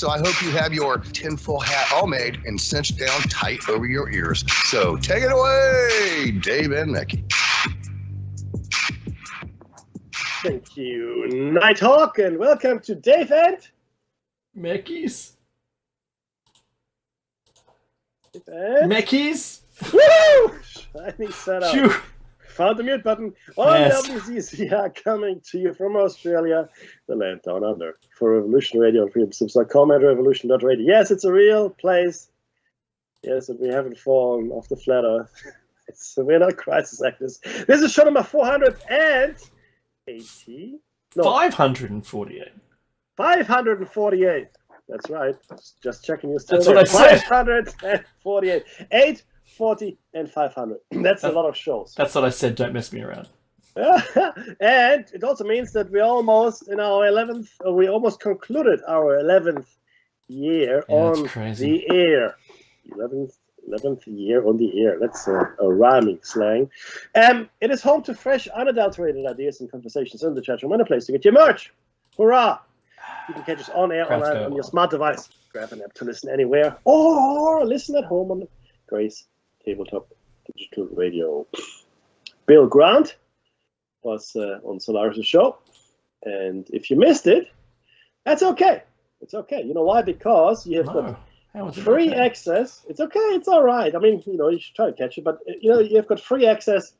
So I hope you have your tinfoil hat all made and cinched down tight over your ears. So take it away, Dave and Becky. Thank you, Nighthawk, and welcome to Dave and Meckies. Meckies. Woo! Shiny setup. Found the mute button. On WCC, we are coming to you from Australia, the land down under, for Revolution Radio and freedomsims.com and revolution.radio. Yes, it's a real place. Yes, and we haven't fallen off the flat earth. We're not crisis actors. This is show number 480. No, 548. 548. That's right. Just checking you still. That's what I said. 548. 8, 40, and 500. That's a lot of shows. That's what I said. Don't mess me around. And it also means that we're almost in our 11th, or we almost concluded our 11th year on the air. 11th year on the air. That's a rhyming slang. It is home to fresh, unadulterated ideas and conversations in the chat room and a place to get your merch. Hurrah! You can catch us on air on your smart device. Grab an app to listen anywhere or listen at home on the Grace Tabletop Digital Radio. Bill Grant was on Solaris' show, and if you missed it, that's okay. It's okay. You know why? Because you have got free access. It's okay. It's all right. I mean, you should try to catch it, but you've got free access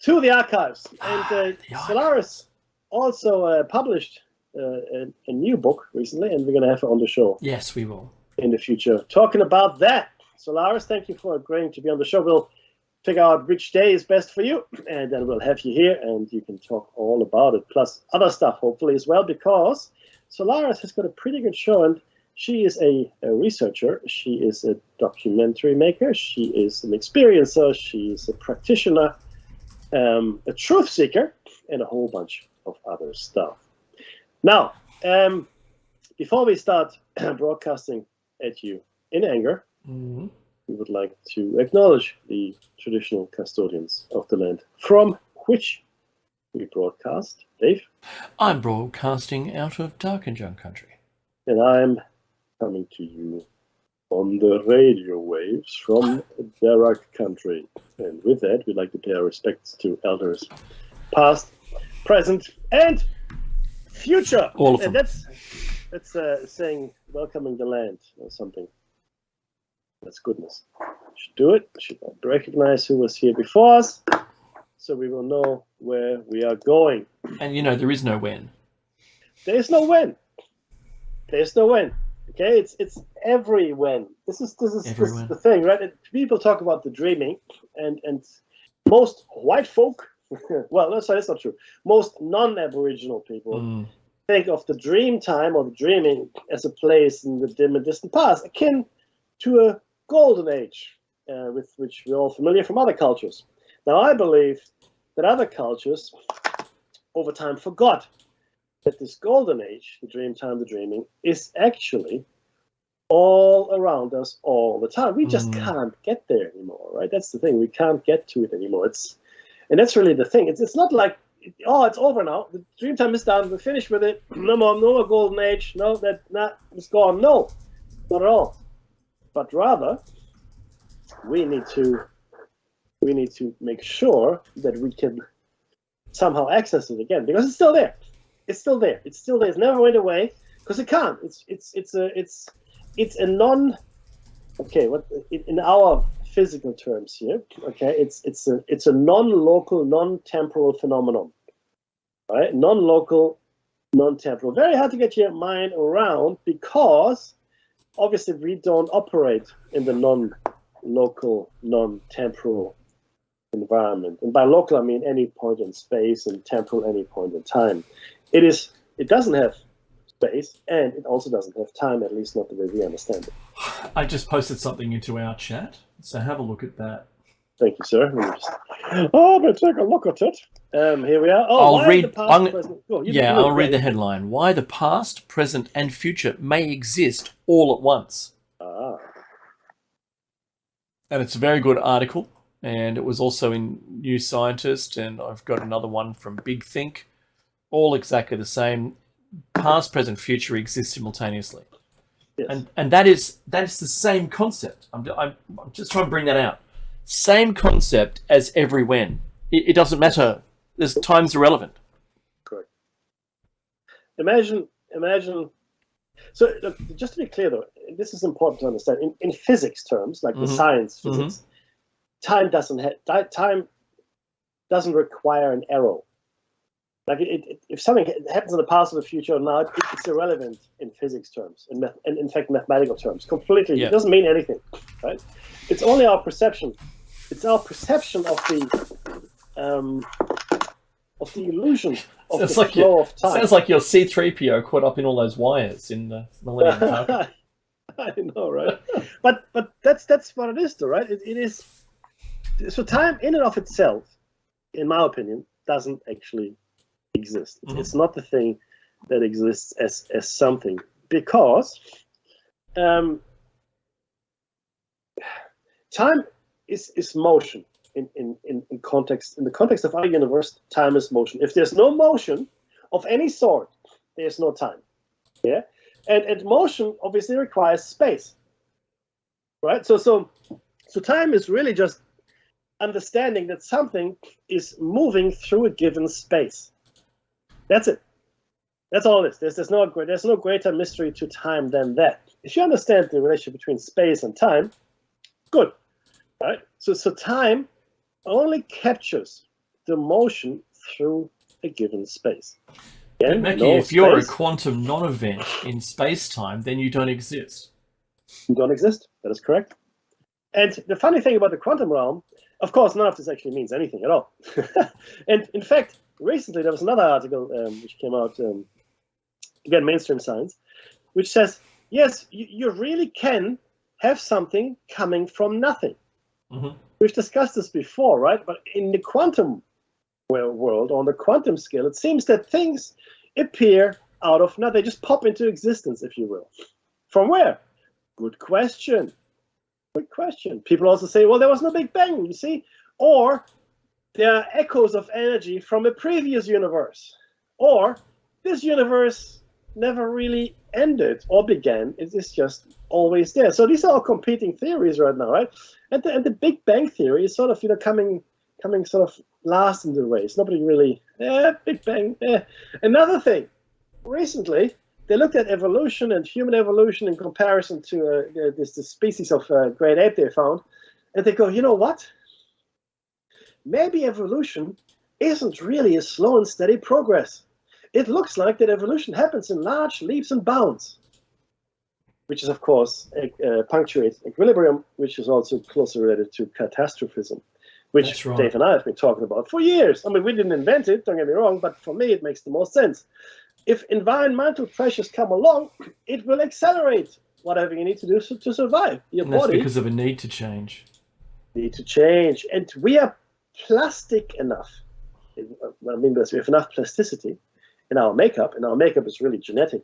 to the archives. And Solaris also published a new book recently, and we're going to have it on the show. Yes, we will. In the future. Talking about that, Solaris, thank you for agreeing to be on the show. We'll figure out which day is best for you, and then we'll have you here, and you can talk all about it, plus other stuff, hopefully, as well, because Solaris has got a pretty good show, and she is a researcher. She is a documentary maker. She is an experiencer. She is a practitioner, a truth seeker, and a whole bunch of other stuff. Now, before we start broadcasting at you in anger, we would like to acknowledge the traditional custodians of the land from which we broadcast. Dave? I'm broadcasting out of Darkinjung country. And I'm coming to you on the radio waves from Darak country. And with that, we'd like to pay our respects to elders past, present, and future. All of them. And that's saying welcoming the land or something. That's goodness. We should do it. We should recognize who was here before us, so we will know where we are going. And there is no when. There is no when. There's no when. Okay, it's every when. This is the thing, right? People talk about the dreaming, and most white folk, well, no, sorry, that's not true. Most non-Aboriginal people think of the dream time or the dreaming as a place in the dim and distant past, akin to a golden age, with which we're all familiar from other cultures. Now, I believe that other cultures, over time, forgot that this golden age, the dream time, the dreaming, is actually all around us all the time. We just can't get there anymore, right? That's the thing. We can't get to it anymore. And that's really the thing. It's not like, it's over now. The dream time is done. We're finished with it. No more golden age. No, it's gone. No, not at all. But rather, we need to make sure that we can somehow access it again, because it's still there. It's still there. It's still there. It's never went away, because it can't. It's a non. Okay, what in our physical terms here? Okay, it's a non-local, non-temporal phenomenon, right? Non-local, non-temporal. Very hard to get your mind around, because obviously we don't operate in the non-local, non-temporal environment. And by local, I mean any point in space, and temporal, any point in time. It doesn't have space, and it also doesn't have time, at least not the way we understand it. I just posted something into our chat, so have a look at that. Thank you, sir. I'll take a look at it. Here we are. I'll read the headline. Why the past, present, and future may exist all at once. And it's a very good article, and it was also in New Scientist, and I've got another one from Big Think. All exactly the same. Past, present, future exist simultaneously. Yes. And that is the same concept. I'm just trying to bring that out. Same concept as every when. It doesn't matter. There's time's irrelevant. Correct. Imagine. So look, just to be clear, though, this is important to understand. In physics terms, like the science physics, time doesn't require an arrow. Like if something happens in the past or the future or now, it's irrelevant in physics terms, and in fact mathematical terms. Completely, It doesn't mean anything, right? It's only our perception. It's our perception of the illusion of the flow of time. Sounds like your C-3PO caught up in all those wires in the Millennium Falcon. I know, right? but that's what it is, though, right? It is. So time, in and of itself, in my opinion, doesn't actually exist. It's not the thing that exists as something, because time is motion in context. In the context of our universe, time is motion. If there's no motion of any sort, there's no time. Yeah, and motion obviously requires space, right? So time is really just understanding that something is moving through a given space. That's it. That's all it is. There's no greater mystery to time than that. If you understand the relationship between space and time, good. Right? So time only captures the motion through a given space. Again, Mackie, if you're a quantum non-event in space-time, then you don't exist. You don't exist. That is correct. And the funny thing about the quantum realm, of course, none of this actually means anything at all. And in fact, recently there was another article which came out, again, mainstream science, which says, yes, you really can have something coming from nothing. We've discussed this before, right? But in the quantum world, on the quantum scale, it seems that things appear out of nothing. They just pop into existence, if you will. From where? Good question. Good question. People also say, well, there was no Big Bang, you see? Or there are echoes of energy from a previous universe. Or this universe never really ended or began. It is just always there. So these are all competing theories right now, right? And the Big Bang theory is sort of, coming sort of last in the race. Nobody really, Big Bang, Another thing, recently, they looked at evolution and human evolution in comparison to this species of great ape they found, and they go, you know what? Maybe evolution isn't really a slow and steady progress. It looks like that evolution happens in large leaps and bounds, which is, of course, punctuates equilibrium, which is also closely related to catastrophism, which Dave and I have been talking about for years. I mean, we didn't invent it, don't get me wrong, but for me, it makes the most sense. If environmental pressures come along, it will accelerate whatever you need to do to survive. That's because of a need to change. Need to change. And we are plastic enough. What I mean by this, we have enough plasticity in our makeup, and our makeup is really genetic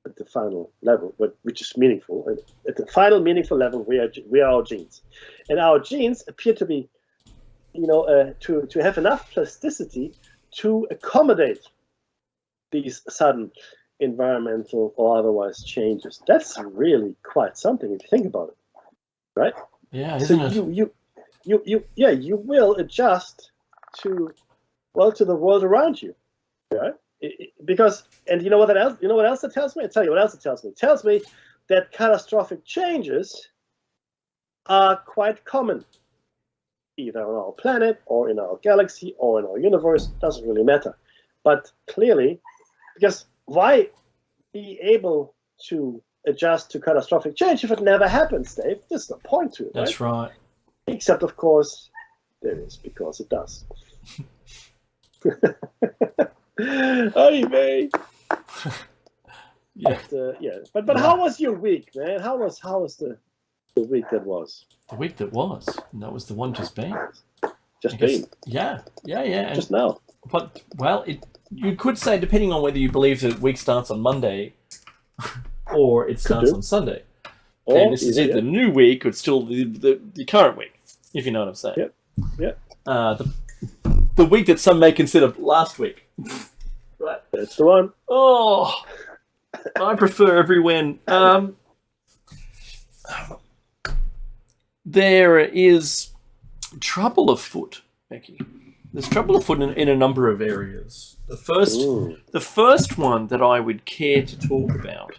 at the final level, but which is meaningful. At the final meaningful level, we are our genes. And our genes appear to be, to have enough plasticity to accommodate these sudden environmental or otherwise changes. That's really quite something if you think about it, right? Yeah, isn't it? You will adjust to the world around you, right? Because, and you know what else it tells me? I'll tell you what else it tells me. It tells me that catastrophic changes are quite common, either on our planet or in our galaxy or in our universe. Doesn't really matter. But clearly, because why be able to adjust to catastrophic change if it never happens, Dave? There's no point to it. That's right. Except, of course, there is, because it does. Oy vey. Yeah. But how was your week, man? How was the week that was? The week that was, and that was the one just been. Just been. Yeah. Just now. But you could say, depending on whether you believe the week starts on Monday or it starts on Sunday, then this is it. The new week, or it's still the current week, if you know what I'm saying. Yep. The week that some may consider last week. Right. That's the one. Oh. I prefer every when. There is trouble afoot, Becky. There's trouble afoot in a number of areas. The first one that I would care to talk about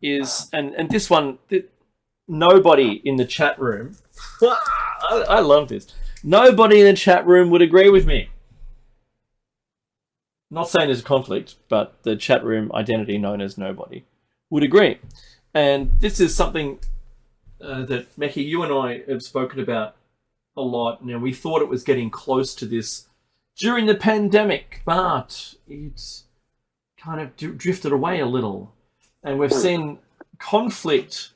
is, and this one, nobody in the chat room, I love this, nobody in the chat room would agree with me. Not saying there's a conflict, but the chat room identity known as nobody would agree. And this is something that, Meki, you and I have spoken about a lot. Now, we thought it was getting close to this during the pandemic, but it's kind of drifted away a little. And we've seen conflict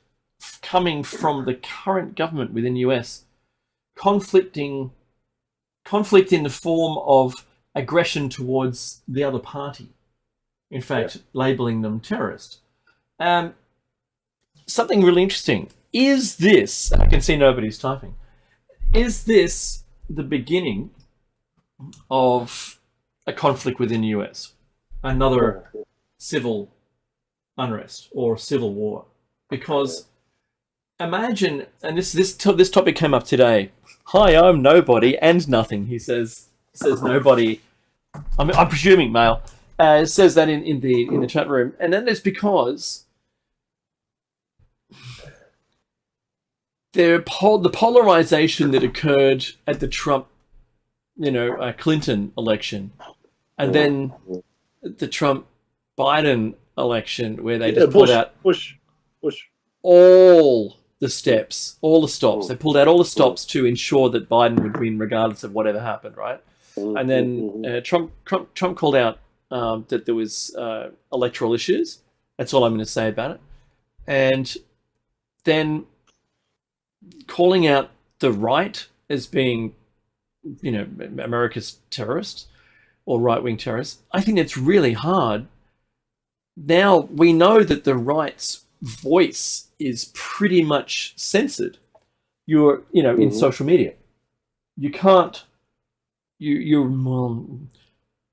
coming from the current government within the US, conflict in the form of aggression towards the other party. In fact, labeling them terrorist. Something really interesting. Is this, I can see nobody's typing, is this the beginning of a conflict within the US? Another civil unrest or civil war? Because imagine, and this topic came up today. Hi, I'm nobody and nothing. He says nobody. I'm presuming male. Says that in the chat room, and then it's because the polarization that occurred at the Trump, Clinton election, and then the Trump-Biden election, where they just pulled out Bush. all the stops. They pulled out all the stops to ensure that Biden would win, regardless of whatever happened, right? And then Trump called out that there was electoral issues. That's all I'm going to say about it. And then calling out the right as being, America's terrorists or right-wing terrorists. I think it's really hard. Now we know that the right's voice is pretty much censored. You're, in social media. You can't.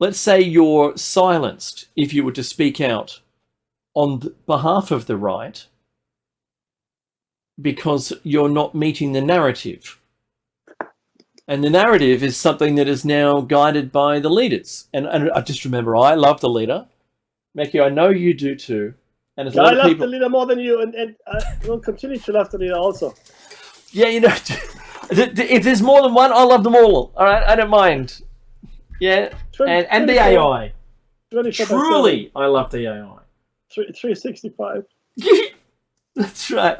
Let's say you're silenced if you were to speak out on behalf of the right because you're not meeting the narrative. And the narrative is something that is now guided by the leaders. And I just remember, I love the leader. Meki, I know you do too. And there's a lot of people... I love the leader more than you, and I will continue to love the leader also. Yeah, if there's more than one, I love them all. All right, I don't mind. Yeah, and the AI. Truly, I love the AI. 365. That's right.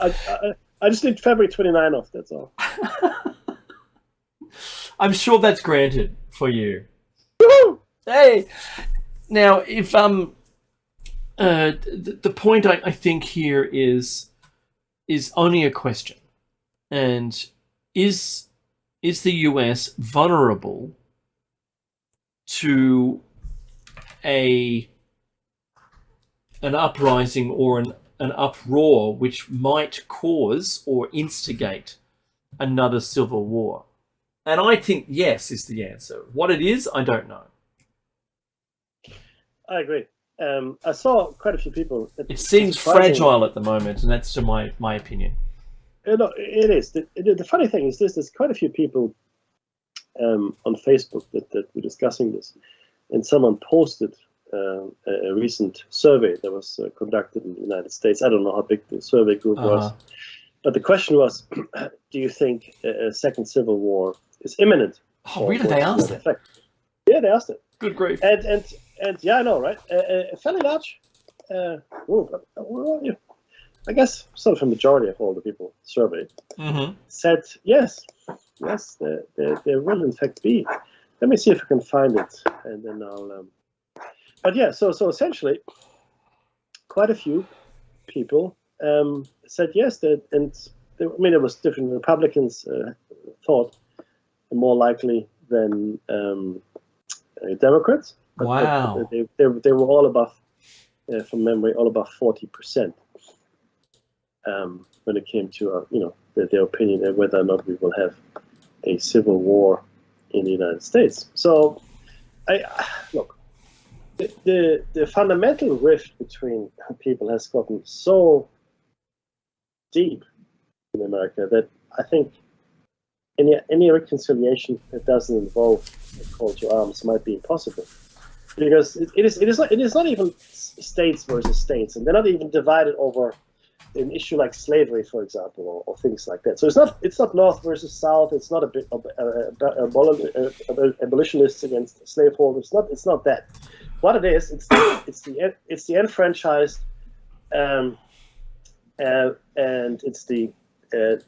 I just need February 29 off, that's all. I'm sure that's granted for you. Woo-hoo! Hey! Now, if the point I think here is only a question. And is the US vulnerable to an uprising or an uproar which might cause or instigate another civil war? And I think yes is the answer. What it is, I don't know. I agree. I saw quite a few people. It seems fragile at the moment, and that's to my opinion. It is. The funny thing is there's quite a few people on Facebook that were discussing this, and someone posted a recent survey that was conducted in the United States. I don't know how big the survey group was, but the question was, do you think a second civil war is imminent? Oh, really? They asked it? Yeah, they asked it. Good grief. And yeah, I know, right? A fairly large, I guess sort of a majority of all the people surveyed said yes, there will in fact be. Let me see if I can find it, and then I'll. But yeah, so essentially, quite a few people said yes. There was different Republicans thought more likely than Democrats. But wow. They were all above, from memory, all above 40%. When it came to their opinion of whether or not we will have a civil war in the United States. So, look, the fundamental rift between people has gotten so deep in America that I think any reconciliation that doesn't involve a call to arms might be impossible, because it is not even states versus states, and they're not even divided over an issue like slavery, for example, or things like that. So it's not North versus South. It's not abolitionists against slaveholders. It's not that. What it is, it's the enfranchised, and it's the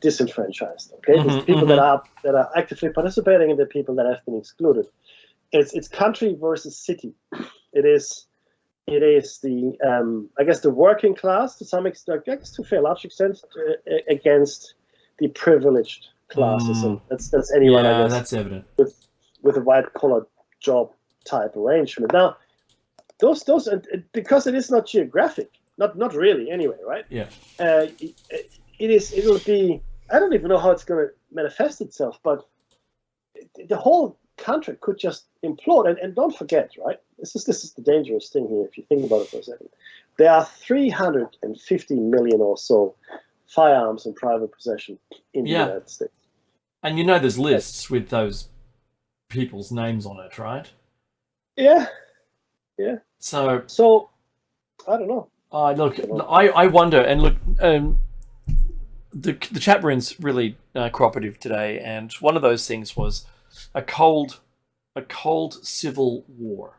disenfranchised. Okay, it's the people that are actively participating and the people that have been excluded. It's country versus city. It is the I guess the working class to some extent, I guess to a fair large extent, against the privileged classes, and that's anyone. Yeah, I guess, that's evident. With a white collar job type arrangement. Now, those because it is not geographic, not really anyway, right? Yeah. It'll be. I don't even know how it's going to manifest itself, but the whole country could just implode. And don't forget, right? This is the dangerous thing here. If you think about it for a second, there are 350 million or so firearms in private possession in the United States. And there's lists with those people's names on it, right? Yeah. So I don't know. Look, I wonder, and look, the chat room's really cooperative today, and one of those things was a cold civil war.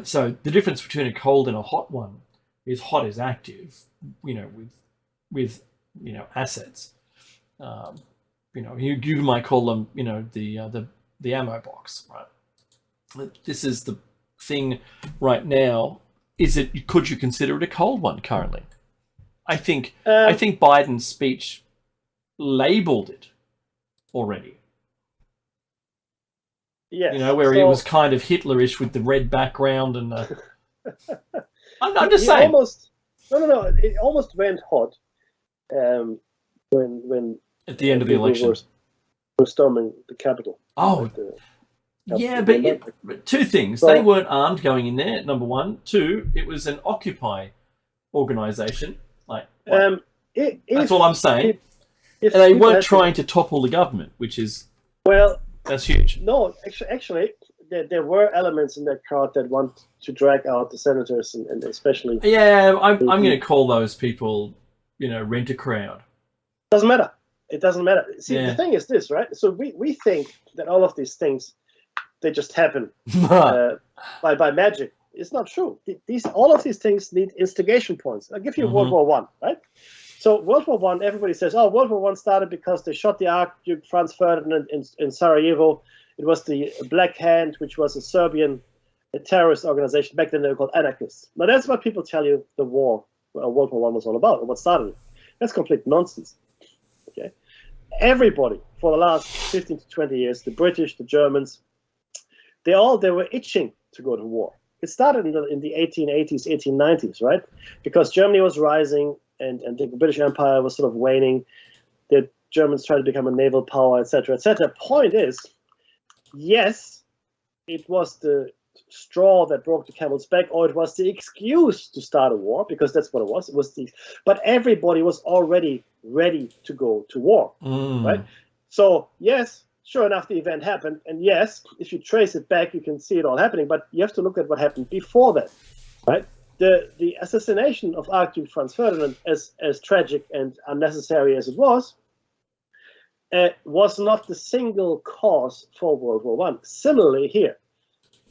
So the difference between a cold and a hot one is hot is active, with assets. You might call them, the ammo box, right? This is the thing right now. Could you consider it a cold one currently? I think Biden's speech labeled it already. Yes. Where he was kind of Hitlerish with the red background and the... I'm just saying. It almost went hot when at the end of the election were storming the Capitol. Oh, but two things. So, they weren't armed going in there, number one. Two, it was an Occupy organization. That's all I'm saying. And they weren't trying to topple the government, which is... That's huge. No, actually, there were elements in that crowd that want to drag out the senators and especially... Yeah, I'm going to call those people, rent a crowd. Doesn't matter. It doesn't matter. See, the thing is this, right? So we think that all of these things, they just happen by magic. It's not true. All of these things need instigation points. I'll give you World War One, right? So World War One, everybody says, World War One started because they shot the Archduke Franz Ferdinand in Sarajevo. It was the Black Hand, which was a Serbian terrorist organization. Back then they were called anarchists. Now that's what people tell you the World War One was all about, and what started it. That's complete nonsense. Okay, everybody for the last 15 to 20 years, the British, the Germans, they were itching to go to war. It started in the 1880s, 1890s, right? Because Germany was rising. And the British Empire was sort of waning. The Germans tried to become a naval power, etc., etc. Point is, yes, it was the straw that broke the camel's back, or it was the excuse to start a war, because that's what it was. But everybody was already ready to go to war, right? So yes, sure enough, the event happened, and yes, if you trace it back, you can see it all happening. But you have to look at what happened before that, right? The assassination of Archduke Franz Ferdinand, as tragic and unnecessary as it was not the single cause for World War One. Similarly here,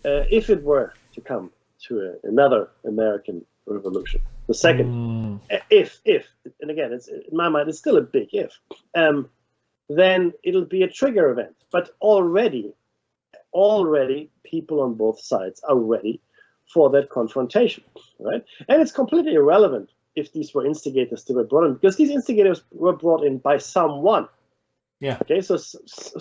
if it were to come to another American revolution, the second, if, and again, it's in my mind, it's still a big if, then it'll be a trigger event. But already people on both sides are ready for that confrontation, right? And it's completely irrelevant if these were instigators that were brought in, because these instigators were brought in by someone. Yeah. Okay, so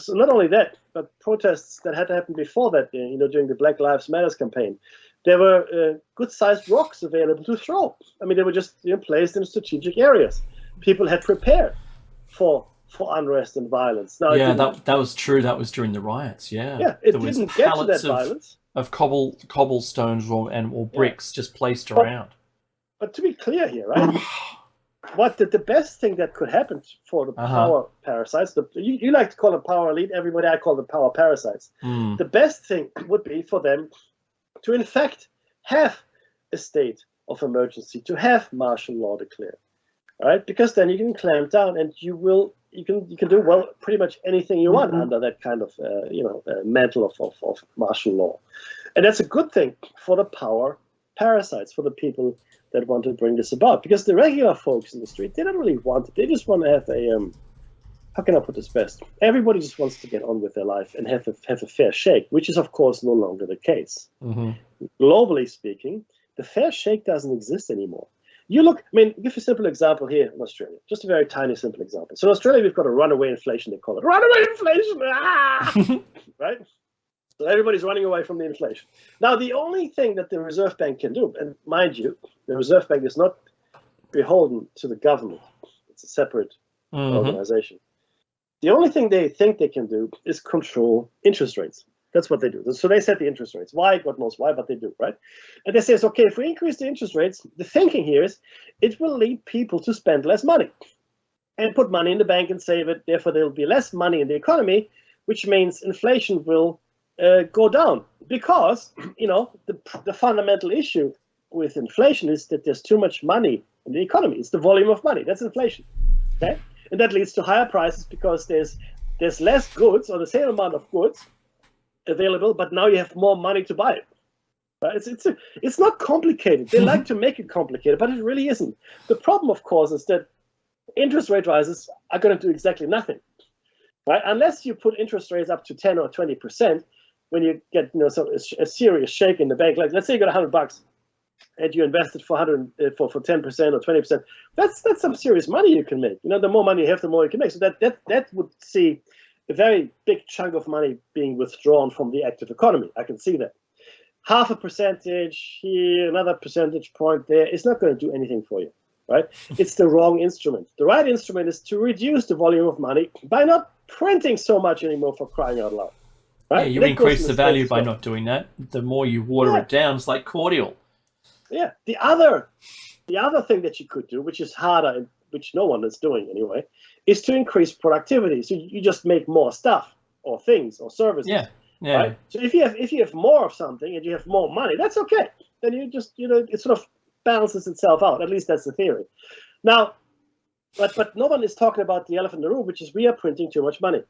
not only that, but protests that had happened before that, during the Black Lives Matter campaign, there were good-sized rocks available to throw. I mean, they were just placed in strategic areas. People had prepared for unrest and violence. Now, that was true. That was during the riots. Yeah. Yeah, it didn't get to that violence. of cobblestones or bricks just placed around. But to be clear here, right? What the best thing that could happen for the power parasites, you like to call them power elite, everybody I call them power parasites. The best thing would be for them to in fact have a state of emergency, to have martial law declared, right? Because then you can clamp down and you can do pretty much anything you want under that kind of mantle of martial law, and that's a good thing for the power parasites, for the people that want to bring this about, because the regular folks in the street, they don't really want it. They just want to have how can I put this best? Everybody just wants to get on with their life and have a fair shake, which is of course no longer the case. Globally speaking, the fair shake doesn't exist anymore. You look, give you a simple example here in Australia, just a very tiny simple example. So in Australia, we've got a runaway inflation, they call it. Runaway inflation, right? So everybody's running away from the inflation. Now, the only thing that the Reserve Bank can do, and mind you, the Reserve Bank is not beholden to the government. It's a separate organization. The only thing they think they can do is control interest rates. That's what they do. So they set the interest rates. Why? God knows why, but they do, right? And they say, okay, if we increase the interest rates, the thinking here is it will lead people to spend less money and put money in the bank and save it. Therefore, there will be less money in the economy, which means inflation will go down, because the fundamental issue with inflation is that there's too much money in the economy. It's the volume of money. That's inflation, okay? And that leads to higher prices because there's less goods or the same amount of goods available, but now you have more money to buy it. Right? It's not complicated. They like to make it complicated, but it really isn't. The problem, of course, is that interest rate rises are going to do exactly nothing, right? Unless you put interest rates up to 10 or 20%. When you get a serious shake in the bank, like let's say you got $100 and you invested for 10% or 20%, that's some serious money you can make. The more money you have, the more you can make. So that would see a very big chunk of money being withdrawn from the active economy. I can see that. 0.5% here, another percentage point there, it's not going to do anything for you, right? It's the wrong instrument. The right instrument is to reduce the volume of money by not printing so much anymore, for crying out loud. Right? Yeah, you increase the value by not doing that. The more you water it down, it's like cordial. Yeah. The other thing that you could do, which is harder, and which no one is doing anyway, is to increase productivity. So you just make more stuff or things or services. Yeah. Right? So if you have more of something and you have more money, that's okay. Then you just it sort of balances itself out. At least that's the theory. Now, but no one is talking about the elephant in the room, which is we are printing too much money.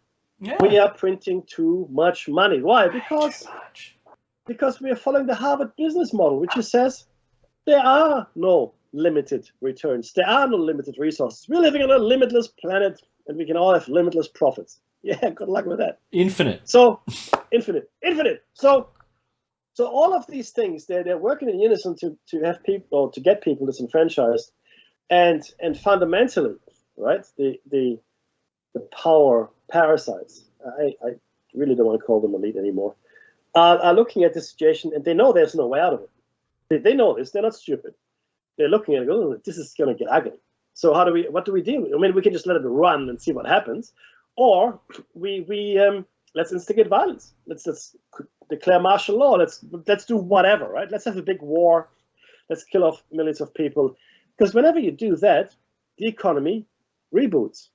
Yeah. We are printing too much money. Why? Because we are following the Harvard business model, which says there are no limited returns. There are no limited resources. We're living on a limitless planet, and we can all have limitless profits. Yeah, good luck with that. Infinite. So, infinite. So all of these things, they're working in unison to have people, or to get people disenfranchised, and fundamentally, right? The power parasites, I really don't want to call them elite anymore, are looking at the situation, and they know there's no way out of it. They know this. They're not stupid. They're looking at it, oh, this is going to get ugly. So what do we do? We can just let it run and see what happens, or we let's instigate violence. Let's declare martial law. Let's do whatever, right? Let's have a big war. Let's kill off millions of people. Because whenever you do that, the economy reboots.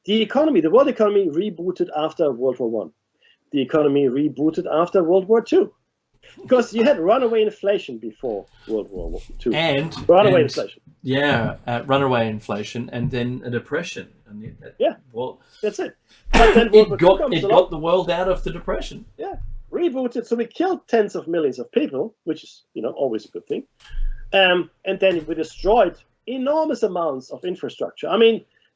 The world economy rebooted after World War I. The economy rebooted after World War II. Because you had runaway inflation before World War II. Runaway inflation. Yeah, runaway inflation, and then a depression. Well, that's it. But then it got the world out of the depression. Yeah, rebooted. So we killed tens of millions of people, which is always a good thing. And then we destroyed enormous amounts of infrastructure.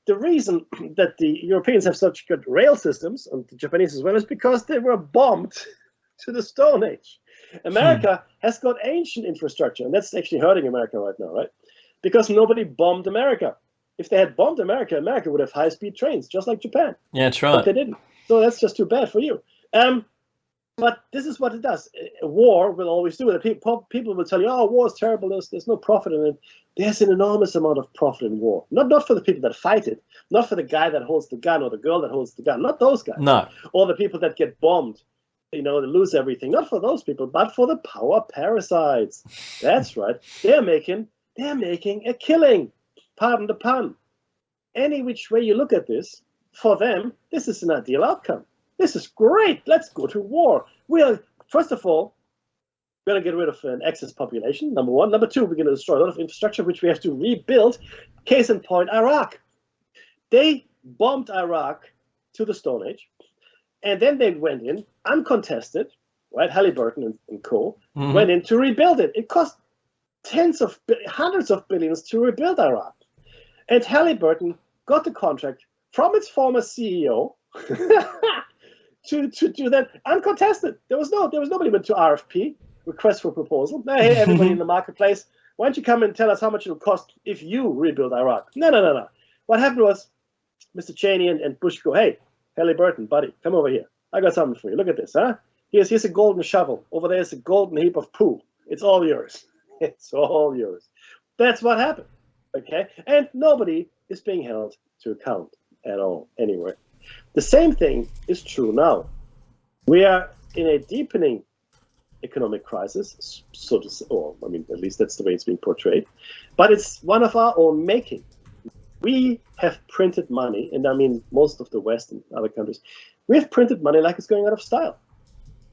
The reason that the Europeans have such good rail systems, and the Japanese as well, is because they were bombed to the Stone Age. America has got ancient infrastructure, and that's actually hurting America right now, right? Because nobody bombed America. If they had bombed America, America would have high-speed trains, just like Japan. Yeah, that's right. But they didn't. So that's just too bad for you. But this is what it does. A war will always do it. People will tell you, oh, war is terrible. There's no profit in it. There's an enormous amount of profit in war. Not for the people that fight it. Not for the guy that holds the gun or the girl that holds the gun. Not those guys. No. Or the people that get bombed lose everything. Not for those people, but for the power parasites. That's right. They're making a killing. Pardon the pun. Any which way you look at this, for them, this is an ideal outcome. This is great. Let's go to war. First of all, we're going to get rid of an excess population, number one. Number two, we're going to destroy a lot of infrastructure, which we have to rebuild. Case in point, Iraq. They bombed Iraq to the Stone Age, and then they went in, uncontested, right? Halliburton and co. went in to rebuild it. It cost hundreds of billions to rebuild Iraq. And Halliburton got the contract from its former CEO to do that uncontested. There was nobody went to RFP, request for proposal. Hey, everybody in the marketplace, why don't you come and tell us how much it'll cost if you rebuild Iraq? No. What happened was Mr. Cheney and Bush go, hey, Halliburton, buddy, come over here. I got something for you. Look at this, huh? Here's a golden shovel. Over there's a golden heap of poo. It's all yours. It's all yours. That's what happened. Okay? And nobody is being held to account at all anywhere. The same thing is true now. We are in a deepening economic crisis, so to say, or I mean, at least that's the way it's being portrayed. But it's one of our own making. We have printed money, and I mean most of the West and other countries, we have printed money like it's going out of style.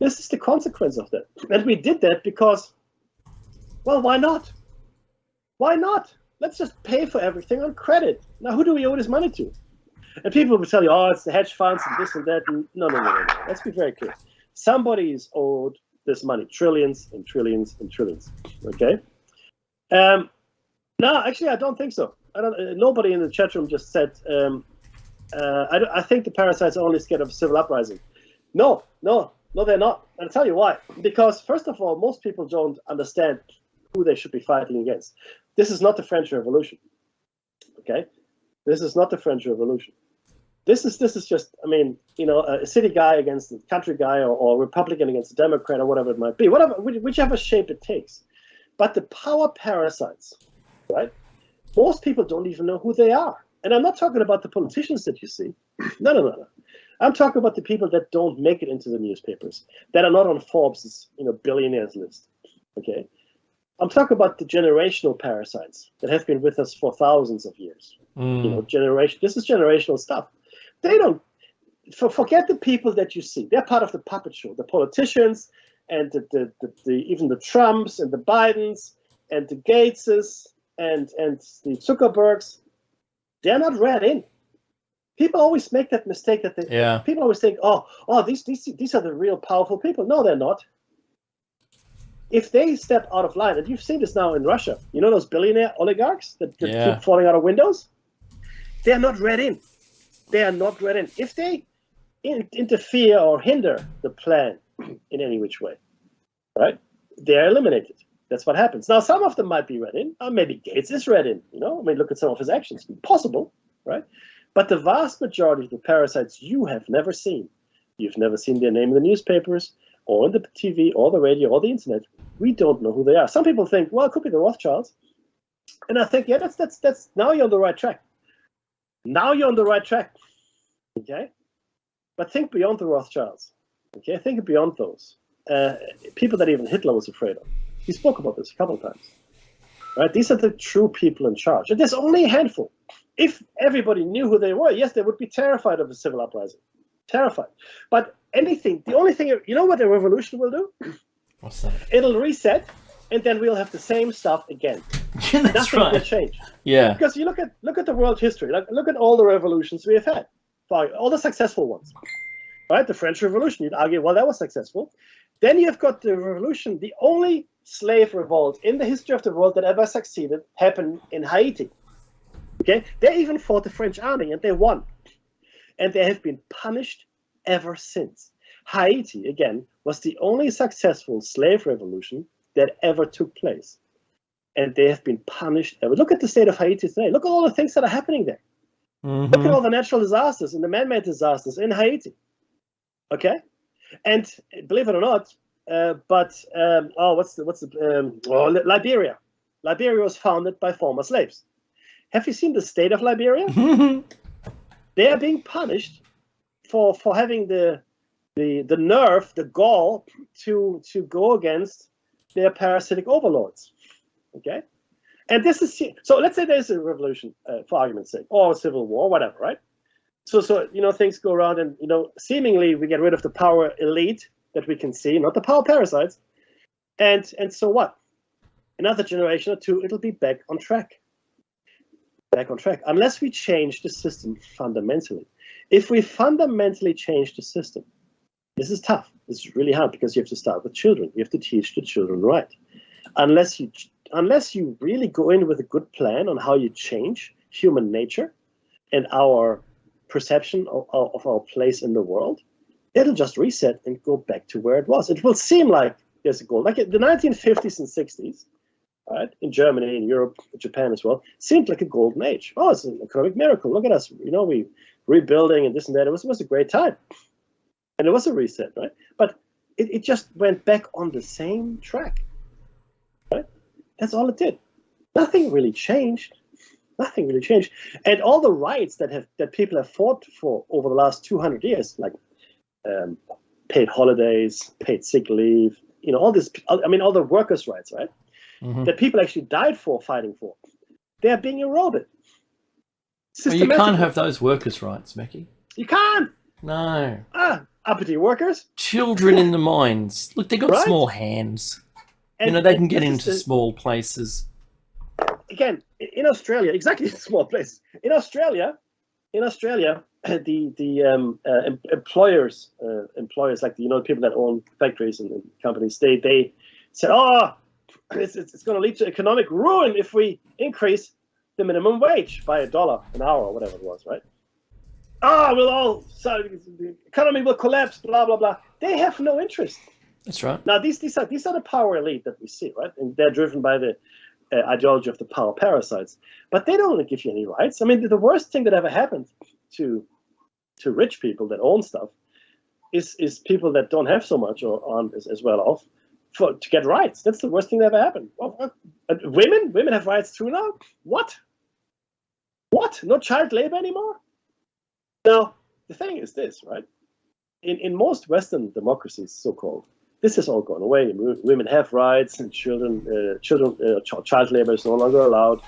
This is the consequence of that. And we did that because, well, why not? Why not? Let's just pay for everything on credit. Now, who do we owe this money to? And people will tell you, oh, it's the hedge funds and this and that. And no. Let's be very clear. Somebody is owed this money, trillions and trillions and trillions. Okay? No, actually, I don't think so. Nobody in the chat room just said, I think the parasites are only scared of civil uprising. No, they're not. I'll tell you why. Because, first of all, most people don't understand who they should be fighting against. This is not the French Revolution. Okay? This is not the French Revolution. This is just, I mean, a city guy against a country guy, or Republican against a Democrat, or whatever it might be, whichever shape it takes. But the power parasites, right? Most people don't even know who they are. And I'm not talking about the politicians that you see. No. I'm talking about the people that don't make it into the newspapers, that are not on Forbes' billionaires list. Okay? I'm talking about the generational parasites that have been with us for thousands of years. This is generational stuff. They don't forget the people that you see. They're part of the puppet show. The politicians and even the Trumps and the Bidens and the Gateses and the Zuckerbergs. They're not read in. People always make that mistake people always think, oh, these are the real powerful people. No, they're not. If they step out of line, and you've seen this now in Russia, those billionaire oligarchs that keep falling out of windows? They're not read in. They are not read in. If they interfere or hinder the plan in any which way, right, they're eliminated. That's what happens. Now, some of them might be read in. Maybe Gates is read in. Look at some of his actions. Possible, right? But the vast majority of the parasites you have never seen. You've never seen their name in the newspapers, or on the TV, or the radio, or the internet. We don't know who they are. Some people think, well, it could be the Rothschilds. And I think, yeah, that's now you're on the right track. Now you're on the right track. Okay? But think beyond the Rothschilds. Okay? Think beyond those. People that even Hitler was afraid of. He spoke about this a couple of times. Right? These are the true people in charge. And there's only a handful. If everybody knew who they were, yes, they would be terrified of a civil uprising. Terrified. But the only thing, what a revolution will do? What's that? It'll reset, and then we'll have the same stuff again. Nothing will change. Yeah. Because you look at the world history. Look at all the revolutions we have had, all the successful ones. Right? The French Revolution, you'd argue, well, that was successful. Then you've got the revolution, the only slave revolt in the history of the world that ever succeeded happened in Haiti. Okay? They even fought the French army, and they won. And they have been punished ever since. Haiti, again, was the only successful slave revolution that ever took place. And they have been punished ever. Look at the state of Haiti today. Look at all the things that are happening there. Mm-hmm. Look at all the natural disasters and the man-made disasters in Haiti. Okay? And believe it or not, Liberia. Liberia was founded by former slaves. Have you seen the state of Liberia? They are being punished for having the the nerve, the gall to go against their parasitic overlords. Okay, and this is so. Let's say there's a revolution, for argument's sake, or a civil war, whatever, right? So things go around, and seemingly we get rid of the power elite that we can see, not the power parasites, and so what? Another generation or two, it'll be back on track. Back on track, unless we change the system fundamentally. If we fundamentally change the system, this is tough. This is really hard because you have to start with children. You have to teach the children right. Unless you really go in with a good plan on how you change human nature and our perception of our place in the world, it'll just reset and go back to where it was. It will seem like there's a goal. Like in the 1950s and 60s, right, in Germany, in Europe, Japan as well, seemed like a golden age. Oh, it's an economic miracle. Look at us. We rebuilding and this and that. It was a great time. And it was a reset, right? But it just went back on the same track, right? That's all it did. Nothing really changed. Nothing really changed. And all the rights that people have fought for over the last 200 years, like paid holidays, paid sick leave, all this, all the workers' rights, right? Mm-hmm. That people actually died for, fighting for, they're being eroded. Well, you can't have those workers' rights, Mickey. You can't. No. Uppity workers. Children in the mines. Look, they got right? small hands. They can get into small places. Again, in Australia, exactly small place. In Australia, the employers like the people that own factories and companies, they said, it's going to lead to economic ruin if we increase the minimum wage by $1 an hour or whatever it was, right? The economy will collapse, blah blah blah. They have no interest. That's right. Now these are the power elite that we see, right? And they're driven by the ideology of the power parasites. But they don't give you any rights. I mean, the worst thing that ever happened to rich people that own stuff is people that don't have so much or aren't as well off to get rights. That's the worst thing that ever happened. Well, women have rights too now. What? No child labor anymore? Now, the thing is this, right? In most Western democracies, so-called, this has all gone away. Women have rights, and child labor is no longer allowed.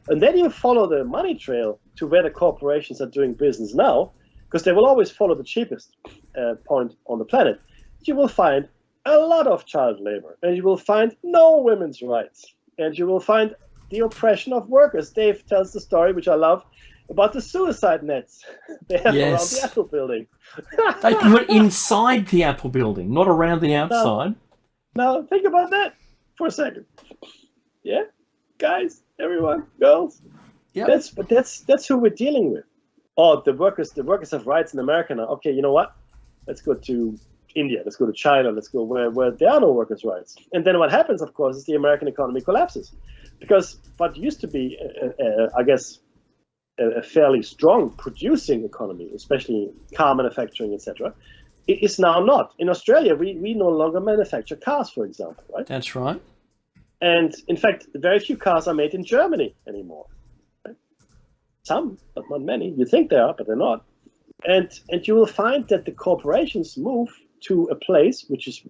And then you follow the money trail to where the corporations are doing business now, because they will always follow the cheapest point on the planet. You will find a lot of child labor, and you will find no women's rights, and you will find the oppression of workers. Dave tells the story, which I love, about the suicide nets they have around the Apple building. They do it inside the Apple building, not around the outside. Now think about that for a second. Yeah, guys, everyone, girls. Yeah. That's who we're dealing with. Oh, the workers have rights in America now. Okay, you know what? Let's go to India. Let's go to China. Let's go where there are no workers' rights. And then what happens, of course, is the American economy collapses, because what used to be, I guess, a fairly strong producing economy, especially car manufacturing, etc., it is now not. In Australia, we no longer manufacture cars, for example, right? That's right. And in fact, very few cars are made in Germany anymore. Right? Some, but not many. You think they are, but they're not. And you will find that the corporations move to a place which is,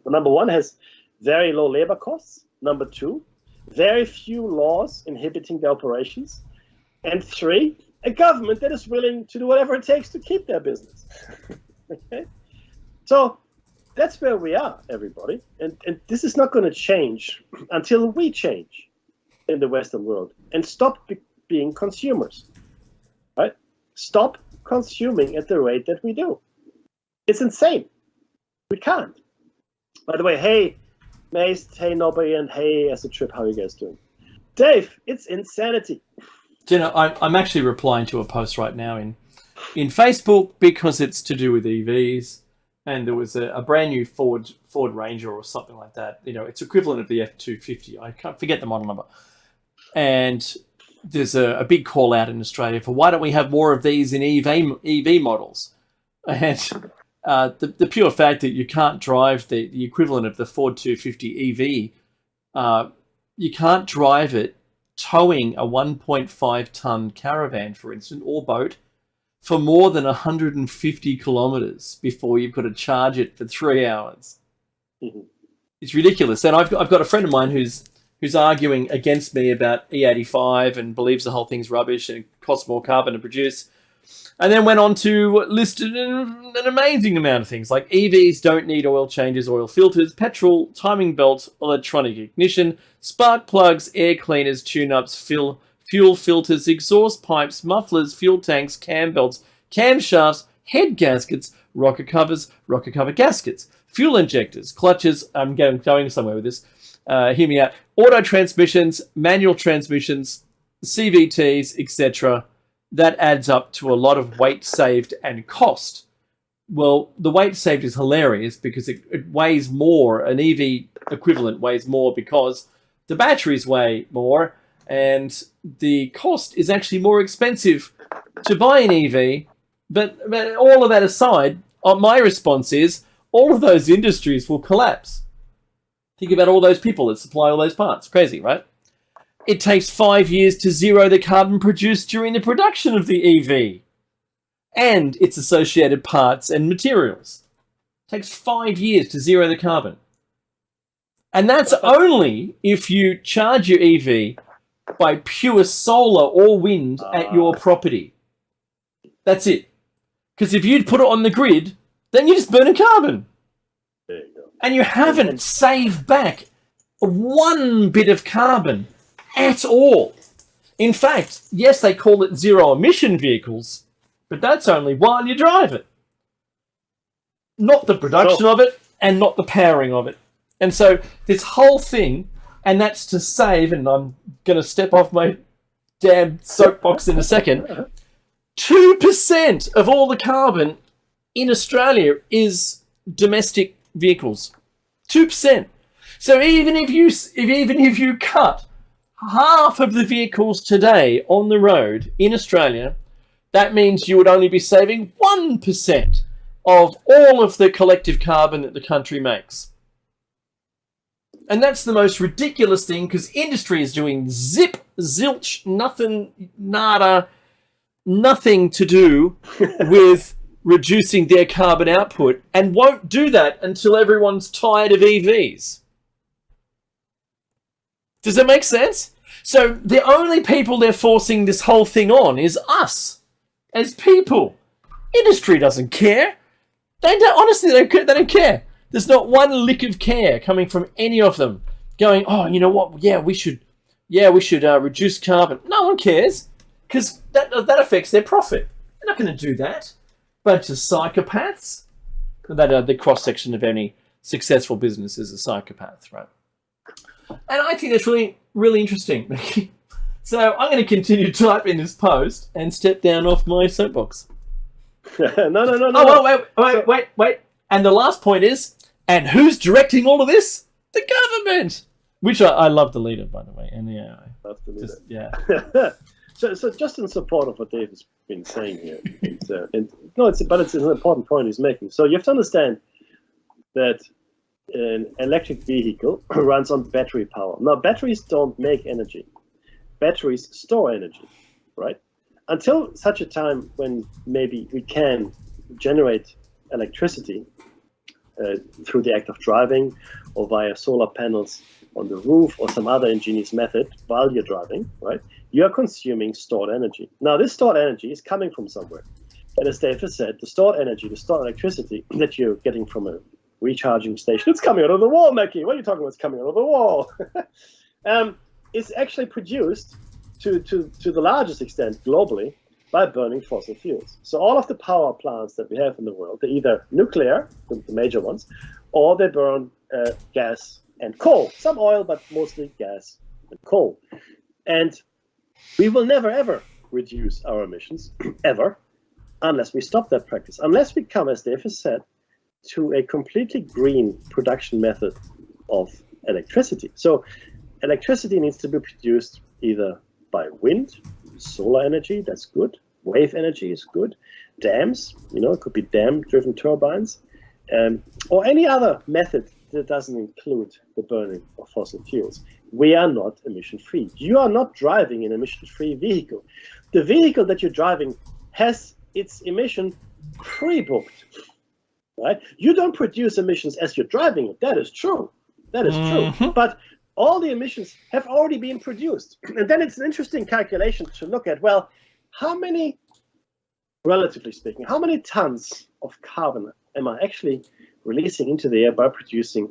number one, has very low labor costs. Number two, very few laws inhibiting their operations. And three, a government that is willing to do whatever it takes to keep their business. Okay? So that's where we are, everybody. And this is not going to change until we change in the Western world and stop being consumers. Right? Stop consuming at the rate that we do. It's insane. We can't. By the way, hey, Mace, hey, Nobby, and hey, as a trip, how are you guys doing? Dave, it's insanity. Do you know, I'm actually replying to a post right now in Facebook because it's to do with EVs, and there was a brand new Ford Ranger or something like that. It's equivalent of the F-250. I can't forget the model number. And there's a big call out in Australia for why don't we have more of these in EV models? And the pure fact that you can't drive the equivalent of the Ford 250 EV, you can't drive it towing a 1.5 ton caravan, for instance, or boat, for more than 150 kilometers before you've got to charge it for 3 hours. Mm-hmm. It's ridiculous. And I've got a friend of mine who's arguing against me about E85 and believes the whole thing's rubbish and it costs more carbon to produce. And then went on to list an amazing amount of things, like EVs don't need oil changes, oil filters, petrol, timing belt, electronic ignition, spark plugs, air cleaners, tune-ups, fuel filters, exhaust pipes, mufflers, fuel tanks, cam belts, camshafts, head gaskets, rocker cover gaskets, fuel injectors, clutches. I'm going somewhere with this. Hear me out. Auto transmissions, manual transmissions, CVTs, etc. That adds up to a lot of weight saved and cost. Well, the weight saved is hilarious because it weighs more. An EV equivalent weighs more because the batteries weigh more, and the cost is actually more expensive to buy an EV. But all of that aside, my response is all of those industries will collapse. Think about all those people that supply all those parts. Crazy, right? It takes 5 years to zero the carbon produced during the production of the EV and its associated parts and materials. It takes 5 years to zero the carbon. And that's only if you charge your EV by pure solar or wind at your property. That's it. Because if you'd put it on the grid, then you're just burning carbon. There you go. And you haven't saved back one bit of carbon at all. In fact, yes, they call it zero emission vehicles, but that's only while you drive it. Not the production of it and not the powering of it. And so this whole thing, and that's to save, and I'm going to step off my damn soapbox in a second, 2% of all the carbon in Australia is domestic vehicles. 2%. So even if you cut half of the vehicles today on the road in Australia, that means you would only be saving 1% of all of the collective carbon that the country makes. And that's the most ridiculous thing, because industry is doing zip, zilch, nothing, nada, nothing to do with reducing their carbon output, and won't do that until everyone's tired of EVs. Does that make sense? So the only people they're forcing this whole thing on is us, as people. Industry doesn't care. They don't care. There's not one lick of care coming from any of them going, oh, you know what? Yeah, we should reduce carbon. No one cares, because that affects their profit. They're not going to do that. Bunch of psychopaths. That the cross section of any successful business is a psychopath, right? And I think that's really, really interesting. So I'm going to continue to type in this post and step down off my soapbox. No. Oh, wait. And the last point is, and who's directing all of this? The government. Which I love the leader, by the way, and the AI. Love the leader. Yeah. So just in support of what Dave has been saying here, it's an important point he's making. So you have to understand that an electric vehicle runs on battery power. Now, batteries don't make energy. Batteries store energy, right? Until such a time when maybe we can generate electricity through the act of driving or via solar panels on the roof or some other ingenious method while you're driving, right? You're consuming stored energy. Now, this stored energy is coming from somewhere. And as Dave has said, the stored energy, the stored electricity that you're getting from a recharging station, it's coming out of the wall, Mackie. What are you talking about? It's coming out of the wall. It's actually produced to the largest extent globally by burning fossil fuels. So all of the power plants that we have in the world, they're either nuclear, the major ones, or they burn gas and coal. Some oil, but mostly gas and coal. And we will never, ever reduce our emissions, ever, unless we stop that practice. Unless we come, as Dave has said, to a completely green production method of electricity. So electricity needs to be produced either by wind, solar energy, that's good. Wave energy is good. Dams, it could be dam-driven turbines, or any other method that doesn't include the burning of fossil fuels. We are not emission-free. You are not driving an emission-free vehicle. The vehicle that you're driving has its emission pre-booked. Right? You don't produce emissions as you're driving it. That is true. That is true. But all the emissions have already been produced. And then it's an interesting calculation to look at. Well, how many, relatively speaking, how many tons of carbon am I actually releasing into the air by producing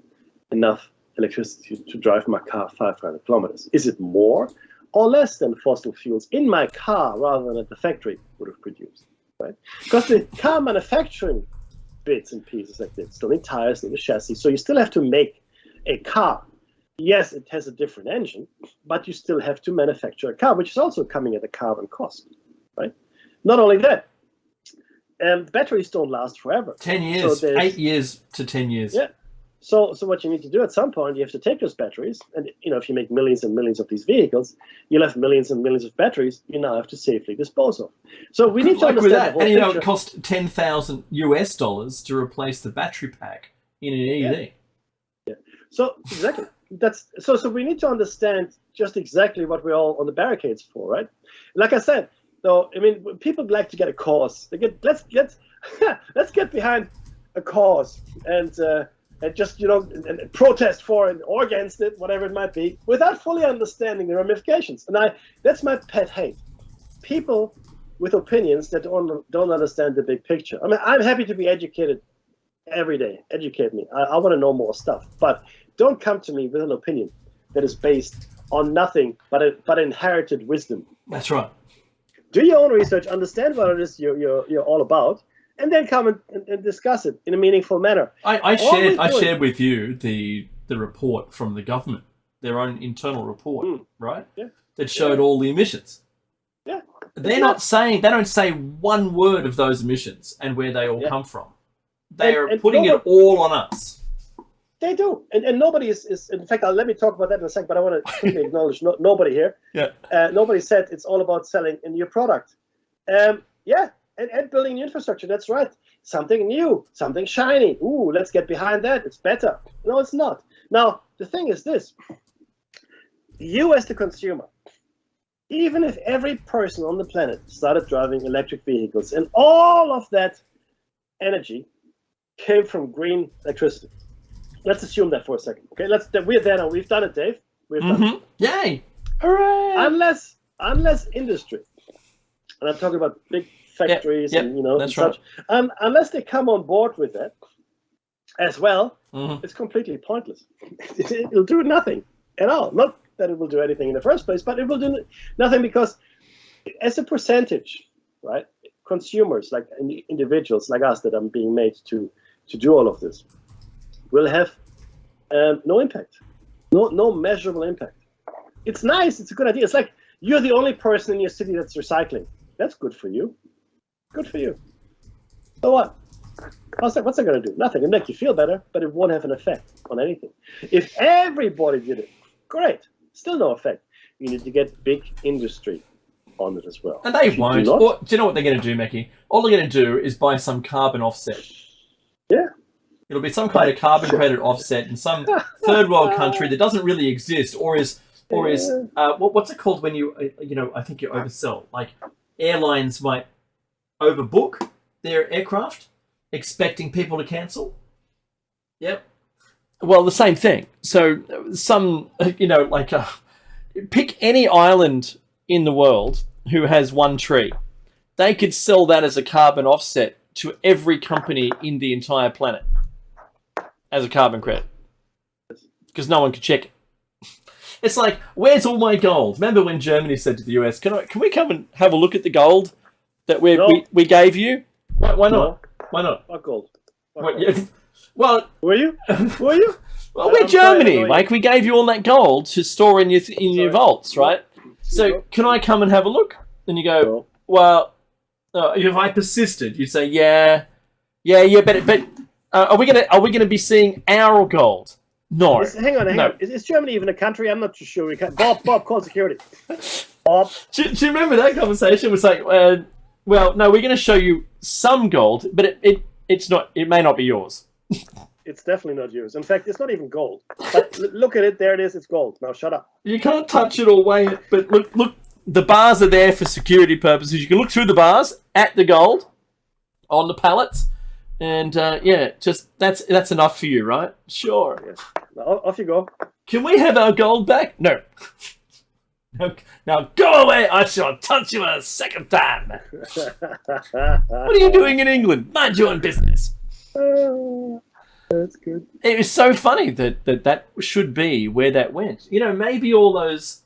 enough electricity to drive my car 500 kilometers? Is it more or less than fossil fuels in my car rather than at the factory would have produced? Right? Because the car manufacturing bits and pieces like this, still need tires, need a chassis, so you still have to make a car. Yes, it has a different engine, but you still have to manufacture a car, which is also coming at a carbon cost, right? Not only that, batteries don't last forever. 10 years, so 8 years to 10 years. Yeah. So what you need to do at some point, you have to take those batteries, and if you make millions and millions of these vehicles, you'll have millions and millions of batteries you now have to safely dispose of. So we need to understand the whole picture. And it cost $10,000 to replace the battery pack in an EV. Yeah. So exactly. So we need to understand just exactly what we're all on the barricades for, right? Like I said, though, I mean, people like to get a cause. Let's get behind a cause and just and protest for it or against it, whatever it might be, without fully understanding the ramifications. And that's my pet hate. People with opinions that don't understand the big picture. I mean, I'm happy to be educated every day. Educate me. I want to know more stuff, but don't come to me with an opinion that is based on nothing but inherited wisdom. That's right. Do your own research, understand what it is you're all about, and then come and discuss it in a meaningful manner. I shared with you the report from the government, their own internal report, right? Yeah. That showed all the emissions. Yeah. They don't say one word of those emissions and where they all come from. They are putting it all on us. They do, and nobody is. In fact, let me talk about that in a second. But I want to quickly acknowledge nobody here. Yeah. Nobody said it's all about selling a new product. Yeah, and building new infrastructure. That's right. Something new, something shiny. Ooh, let's get behind that. It's better. No, it's not. Now the thing is this: you as the consumer, even if every person on the planet started driving electric vehicles, and all of that energy came from green electricity. Let's assume that for a second. Okay, we're there now. We've done it, Dave. We've done it. Yay! Hooray! Unless industry, and I'm talking about big factories and that's such. Right. Unless they come on board with that as well, it's completely pointless. It'll do nothing at all. Not that it will do anything in the first place, but it will do nothing because, as a percentage, right? Consumers, like individuals like us that are being made to do all of this, will have no impact, no measurable impact. It's nice. It's a good idea. It's like you're the only person in your city that's recycling. That's good for you. Good for you. So what? What's that going to do? Nothing. It'll make you feel better, but it won't have an effect on anything. If everybody did it, great. Still no effect. You need to get big industry on it as well. And they won't. Do you know what they're going to do, Mackie? All they're going to do is buy some carbon offset. Yeah. It'll be some kind of carbon credit offset in some third world country that doesn't really exist, or is what's it called when I think you oversell. Like airlines might overbook their aircraft, expecting people to cancel. Yep. Well, the same thing. So pick any island in the world who has one tree. They could sell that as a carbon offset to every company in the entire planet as a carbon credit, because no one could check it. It's like, where's all my gold? Remember when Germany said to the US, "Can we come and have a look at the gold that we gave you?" Why not? No. Why not? What gold? Well, were you? Were you? Well, we're Germany, Mike. We gave you all that gold to store in your vaults, right? So can I come and have a look? And you go, well, if I persisted, you'd say, yeah, but are we gonna be seeing our gold? No. Hang on. Is Germany even a country? I'm not too sure. We can't. Bob, call security. Bob. Do you remember that conversation? It was like, well, no, we're going to show you some gold, but it's not. It may not be yours. It's definitely not yours. In fact, it's not even gold. But look at it. There it is. It's gold. Now shut up. You can't touch it or weigh it. But look. The bars are there for security purposes. You can look through the bars at the gold. on the pallets. And just that's enough for you, right? Sure. Yeah. Off you go. Can we have our gold back? No. Now go away. I shall touch you a second time. What are you doing in England? Mind your own business. That's good. It was so funny that should be where that went. Maybe all those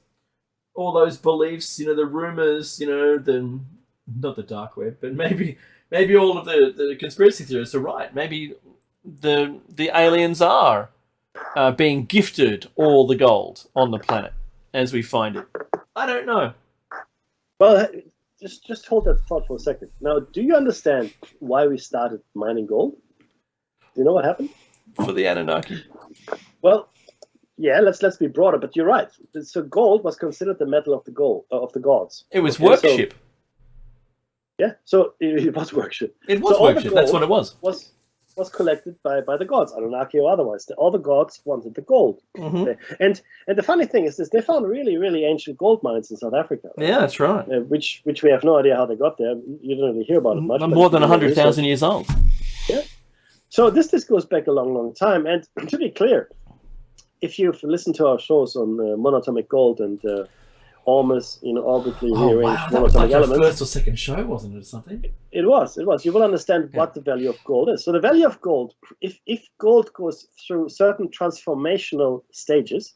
beliefs, the rumors, not the dark web, but maybe all of the conspiracy theorists are right. Maybe the aliens are being gifted all the gold on the planet as we find it. I don't know. Well, just hold that thought for a second. Now, do you understand why we started mining gold? Do you know what happened? For the Anunnaki. Well, yeah, let's be broader, but you're right. So gold was considered the metal of the gods. It was worship. So it was worship. It was worship. That's what it was. Was collected by the gods, Anunnaki or otherwise. All the gods wanted the gold. Mm-hmm. And the funny thing is this: they found really, really ancient gold mines in South Africa. Right? Yeah, that's right. Which we have no idea how they got there. You don't really hear about it much. More than 100,000 years old. Yeah. So this goes back a long, long time. And to be clear, if you've listened to our shows on monatomic gold and Ormus, orbitally rearranged that was like monatomic elements, first or second show, wasn't it, or something? It was. You will understand what the value of gold is. So the value of gold, if gold goes through certain transformational stages,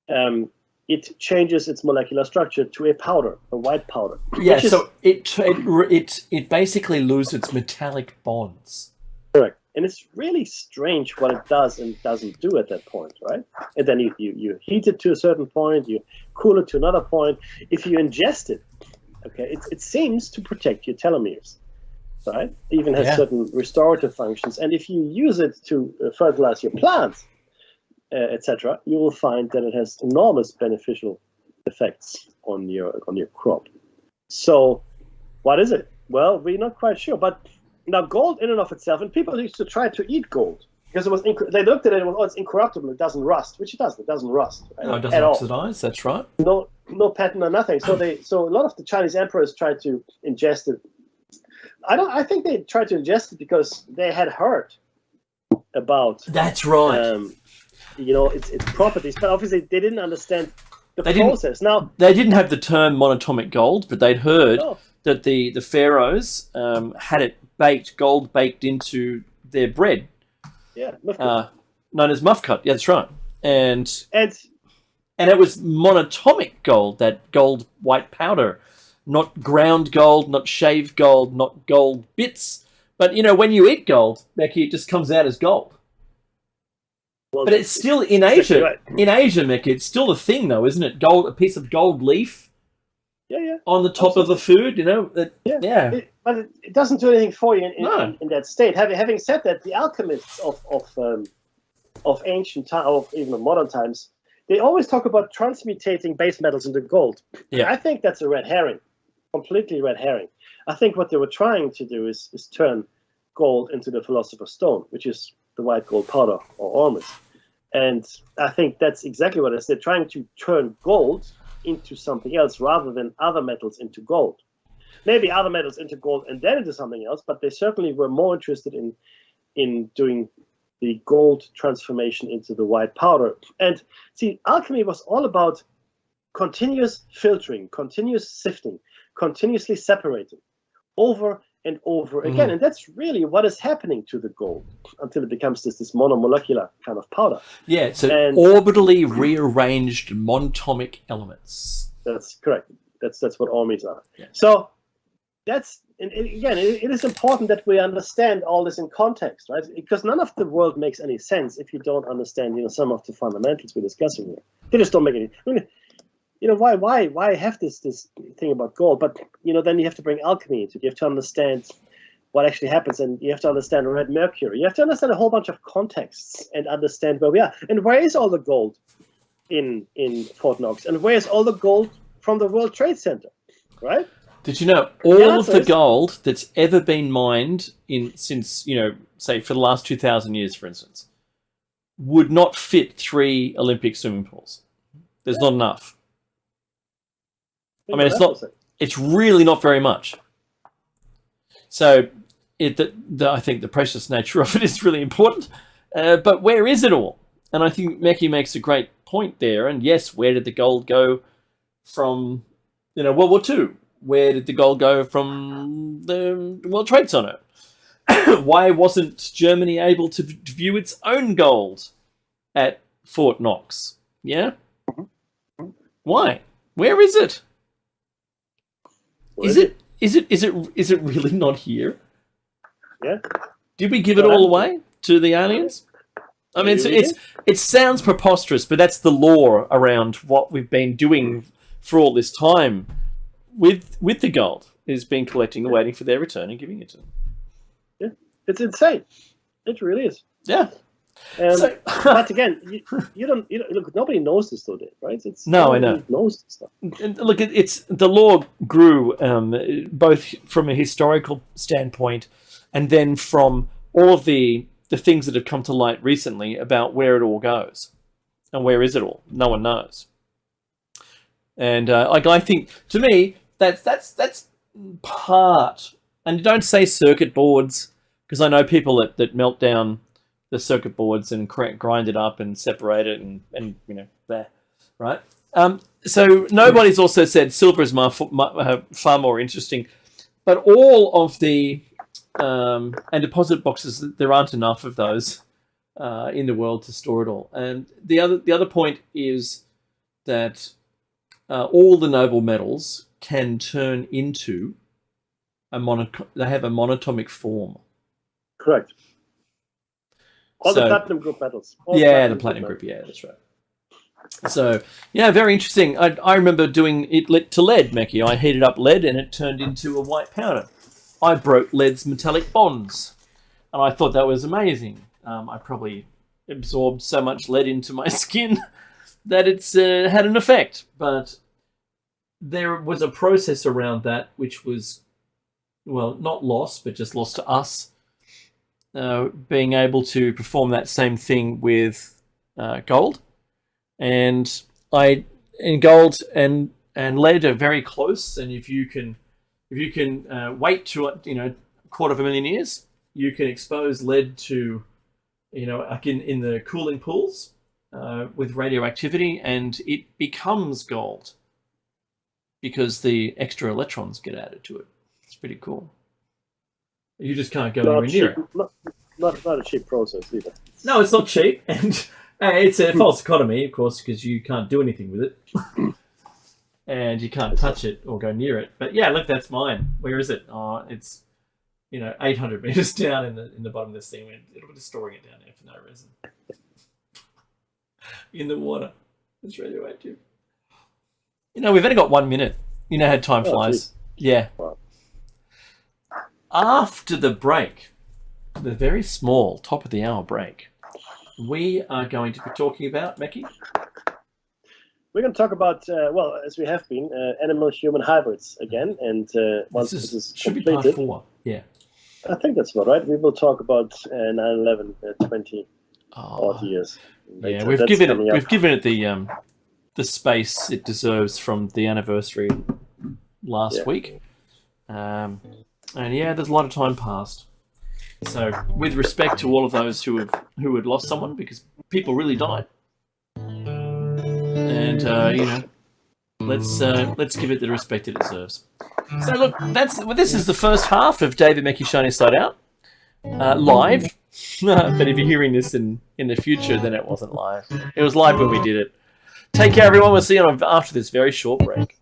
it changes its molecular structure to a powder, a white powder. Yeah. So it basically loses its metallic bonds. Correct. And it's really strange what it does and doesn't do at that point, right? And then you heat it to a certain point, you cool it to another point. If you ingest it, okay, it seems to protect your telomeres, right? It even has certain restorative functions. And if you use it to fertilize your plants, etc., you will find that it has enormous beneficial effects on your crop. So, what is it? Well, we're not quite sure. But now, gold in and of itself, and people used to try to eat gold because it was they looked at it and it's incorruptible. It doesn't rust, which it doesn't. It doesn't rust. No, it doesn't oxidize. That's right. No pattern or nothing. So a lot of the Chinese emperors tried to ingest it. I think they tried to ingest it because they had heard about. That's right. Its properties, but obviously they didn't understand the process. Now they didn't have the term monatomic gold, but they'd heard that the pharaohs had gold baked into their bread. Yeah, known as mufcut. Yeah, that's right. And it was monatomic gold, that gold white powder, not ground gold, not shaved gold, not gold bits. But when you eat gold, Becky, it just comes out as gold. Well, but it's still in Asia. Right. In Asia, Mecca, it's still a thing, though, isn't it? Gold, a piece of gold leaf. Yeah. On the top of the food, Yeah. But it doesn't do anything for you in that state. Having said that, the alchemists of ancient time, of even modern times, they always talk about transmutating base metals into gold. Yeah. I think that's a red herring, completely red herring. I think what they were trying to do is turn gold into the philosopher's stone, which is the white gold powder or ormus. And I think that's exactly what it is. They're trying to turn gold into something else rather than other metals into gold. Maybe other metals into gold and then into something else, but they certainly were more interested in doing the gold transformation into the white powder. And see, alchemy was all about continuous filtering, continuous sifting, continuously separating over and over again. And that's really what is happening to the gold until it becomes this monomolecular kind of powder. Yeah, so orbitally rearranged monatomic elements. That's correct. That's what ormes are. Yeah. So that's, and again, it is important that we understand all this in context, right? Because none of the world makes any sense if you don't understand, some of the fundamentals we're discussing here. They just don't make any. Why have this thing about gold? But then you have to bring alchemy into it. You have to understand what actually happens, and you have to understand red mercury. You have to understand a whole bunch of contexts and understand where we are and where is all the gold in Fort Knox, and where is all the gold from the World Trade Center, right? Did you know all of the gold that's ever been mined since say for the last 2,000 years, for instance, would not fit 3 Olympic swimming pools? There's not enough. I mean, it's really not very much. So I think the precious nature of it is really important. But where is it all? And I think Meki makes a great point there. And yes, where did the gold go from, World War II? Where did the gold go from the World Trade Center? Why wasn't Germany able to view its own gold at Fort Knox? Yeah? Why? Where is it? Is it really not here? Yeah. Did we give it all away to the aliens? I mean, it sounds preposterous, but that's the law around what we've been doing for all this time with the gold. Is been collecting and waiting for their return and giving it to them. Yeah, it's insane. It really is. Yeah. But again, you don't look. Nobody knows this though, right? I know. Knows this stuff. And look, it's the law grew both from a historical standpoint, and then from all of the things that have come to light recently about where it all goes, and where is it all? No one knows. And I think, to me, that's part. And don't say circuit boards, because I know people that melt down the circuit boards and grind it up and separate it and there, right? So nobody's also said silver is far more interesting, but all of the and deposit boxes, there aren't enough of those in the world to store it all. And the other point is that all the noble metals can turn into they have a monatomic form. Correct. All the platinum group metals. The platinum group. Yeah, that's right. So, yeah, very interesting. I remember doing it to lead, Meki. I heated up lead and it turned into a white powder. I broke lead's metallic bonds, and I thought that was amazing. I probably absorbed so much lead into my skin that it's had an effect. But there was a process around that which was, well, not lost, but just lost to us. Being able to perform that same thing with gold, and gold and lead are very close. And if you can wait to a quarter of a million years, you can expose lead to like in the cooling pools with radioactivity, and it becomes gold because the extra electrons get added to it. It's pretty cool. You just can't go anywhere near it. Not a cheap process either. No, it's not cheap, and it's a false economy, of course, because you can't do anything with it, and you can't touch it or go near it. But yeah, look, that's mine. Where is it? Oh, it's 800 meters down in the bottom of this thing. It'll be storing it down there for no reason. In the water, it's radioactive. We've only got 1 minute. You know how time flies. Geez. Yeah. Wow. After the break, the very small top of the hour break, we are going to be talking about, Meki? We're going to talk about, as we have been, animal-human hybrids again. And once this is completed, be part 4. Yeah. I think that's about right. We will talk about 9/11 20 odd years. Yeah, we've given it the space it deserves from the anniversary last week. And yeah, there's a lot of time passed. So, with respect to all of those who had lost someone, because people really died, and let's give it the respect it deserves. So, look, this is the first half of David Meki Shiny Side Out live. But if you're hearing this in the future, then it wasn't live. It was live when we did it. Take care, everyone. We'll see you after this very short break.